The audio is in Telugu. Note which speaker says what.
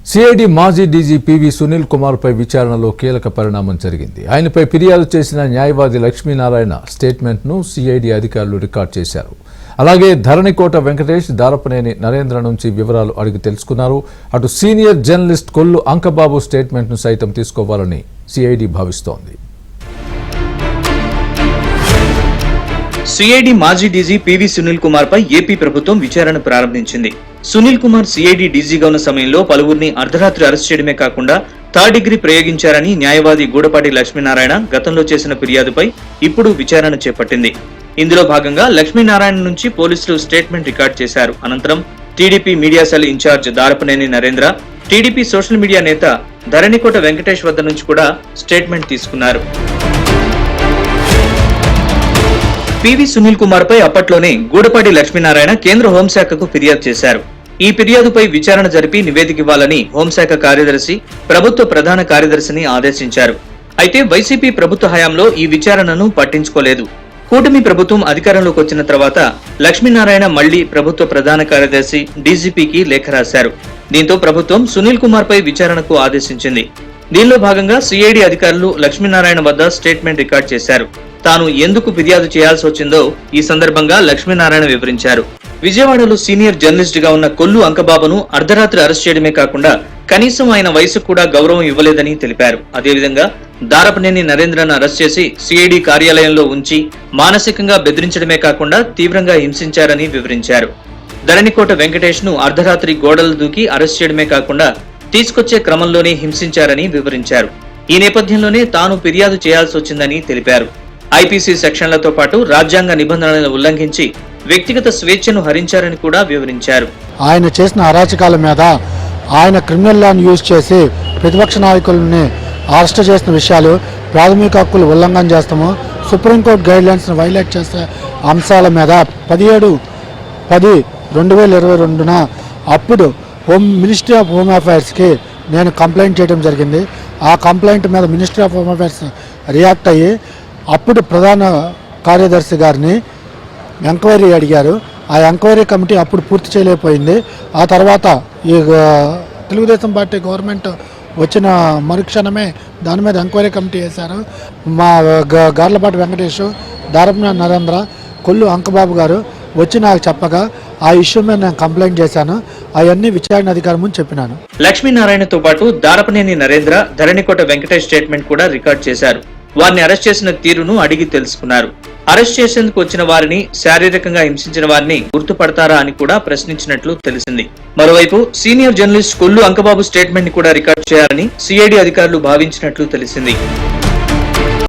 Speaker 1: సిఐడి మాజీ డీజీ పివి సునీల్ కుమార్ పై విచారణలో కీలక పరిణామం జరిగింది. ఆయనపై ఫిర్యాదు చేసిన న్యాయవాది లక్ష్మీనారాయణ స్టేట్మెంట్ ను సిఐడి అధికారులు రికార్డ్ చేశారు. అలాగే ధరణికోట వెంకటేష్, దారపనేని నరేంద్ర నుంచి వివరాలు అడిగి తెలుసుకున్నారు. అటు senior journalist Kollu Ankababu statement ను సైతం తీసుకోవాలని సిఐడి భావిస్తోంది.
Speaker 2: సిఐడి మాజీ డీజీ పివి సునీల్ కుమార్ పై ఏపీ ప్రభుత్వం విచారణ ప్రారంభించింది. సునీల్ కుమార్ సిఐడి డీజీగా ఉన్న సమయంలో పలువురిని అర్ధరాత్రి అరెస్ట్ చేయడమే కాకుండా థర్డ్ డిగ్రీ ప్రయోగించారని న్యాయవాది గూడపాటి లక్ష్మీనారాయణ గతంలో చేసిన ఫిర్యాదుపై ఇప్పుడు విచారణ చేపట్టింది. ఇందులో భాగంగా లక్ష్మీనారాయణ నుంచి పోలీసులు స్టేట్మెంట్ రికార్డ్ చేశారు. అనంతరం TDP media cell incharge Darapaneni Narendra, TDP social media నేత ధరణికోట వెంకటేష్ వద్ద నుంచి కూడా స్టేట్మెంట్ తీసుకున్నారు. పివి సునీల్ కుమార్ పై అప్పట్లోనే గూడపాటి లక్ష్మీనారాయణ కేంద్ర హోంశాఖకు ఫిర్యాదు చేశారు. ఈ ఫిర్యాదుపై విచారణ జరిపి నివేదిక ఇవ్వాలని హోంశాఖ కార్యదర్శి, ప్రభుత్వ ప్రధాన కార్యదర్శిని ఆదేశించారు. అయితే వైసీపీ ప్రభుత్వ హయాంలో ఈ విచారణను పట్టించుకోలేదు. కూటమి ప్రభుత్వం అధికారంలోకి వచ్చిన తర్వాత లక్ష్మీనారాయణ మళ్లీ ప్రభుత్వ ప్రధాన కార్యదర్శి, డీజీపీకి లేఖ రాశారు. దీంతో ప్రభుత్వం సునీల్ కుమార్ పై విచారణకు ఆదేశించింది. దీనిలో భాగంగా సిఐడి అధికారులు లక్ష్మీనారాయణ వద్ద స్టేట్మెంట్ రికార్డ్ చేశారు. తాను ఎందుకు ఫిర్యాదు చేయాల్సి వచ్చిందో ఈ సందర్భంగా లక్ష్మీనారాయణ వివరించారు. విజయవాడలో సీనియర్ జర్నలిస్ట్ గా ఉన్న కొల్లు అంకబాబును అర్ధరాత్రి అరెస్ట్ చేయడమే కాకుండా కనీసం ఆయన వయసు కూడా గౌరవం ఇవ్వలేదని తెలిపారు. అదేవిధంగా దారపనేని నరేంద్రను అరెస్ట్ చేసి సిఐడి కార్యాలయంలో ఉంచి మానసికంగా బెదిరించడమే కాకుండా తీవ్రంగా హింసించారని వివరించారు. ధరణికోట వెంకటేష్ ను అర్ధరాత్రి గోడలు దూకి అరెస్ట్ చేయడమే కాకుండా తీసుకొచ్చే క్రమంలోనే హింసించారని వివరించారు. ఈ నేపథ్యంలోనే తాను ఫిర్యాదు చేయాల్సి వచ్చిందని తెలిపారు. ఐపీసీ సెక్షన్లతో పాటు రాజ్యాంగ నిబంధనలను ఉల్లంఘించి వ్యక్తిగత స్వేచ్ఛను హరించారని కూడా వివరించారు.
Speaker 3: ఆయన చేసిన అరాచకాల మీద ఆయన క్రిమినల్ లాను యూజ్ చేసి ప్రతిపక్ష నాయకులని అరెస్ట్ చేసిన విషయాలు, ప్రాథమిక హక్కులు ఉల్లంఘన చేస్తాము, సుప్రీంకోర్టు గైడ్ లైన్స్ వైలేట్ చేసే అంశాల మీద 17/10/2022న అప్పుడు మినిస్ట్రీ ఆఫ్ హోమ్ అఫైర్స్కి నేను కంప్లైంట్ చేయడం జరిగింది. ఆ కంప్లైంట్ మీద ministry of home affairs react అయ్యి అప్పుడు ప్రధాన కార్యదర్శి గారిని ఎంక్వైరీ అడిగారు. ఆ ఎంక్వైరీ కమిటీ అప్పుడు పూర్తి చేయలేకపోయింది. ఆ తర్వాత ఈ తెలుగుదేశం పార్టీ గవర్నమెంట్ వచ్చిన మరుక్షణమే దాని మీద ఎంక్వైరీ కమిటీ వేశారు. మా గార్లపాటి వెంకటేష్, దారపనేని నరేంద్ర, కొల్లు అంకబాబు గారు వచ్చి నాకు చెప్పగా ఆ ఇష్యూ మీద నేను కంప్లైంట్ చేశాను. అవన్నీ విచారణ అధికారి ముందు చెప్పినాను.
Speaker 2: లక్ష్మీనారాయణతో పాటు దారపనేని నరేంద్ర, ధరణికోట వెంకటేష్ స్టేట్మెంట్ కూడా రికార్డ్ చేశారు. వారిని అరెస్ట్ చేసిన తీరును అడిగి తెలుసుకున్నారు. అరెస్ట్ చేసేందుకు వచ్చిన వారిని, శారీరకంగా హింసించిన వారిని గుర్తుపడతారా అని కూడా ప్రశ్నించినట్లు తెలిసింది. మరోవైపు senior journalist Kollu Ankababu statement ని కూడా రికార్డ్ చేయాలని సిఐడి అధికారులు భావించినట్లు తెలిసింది.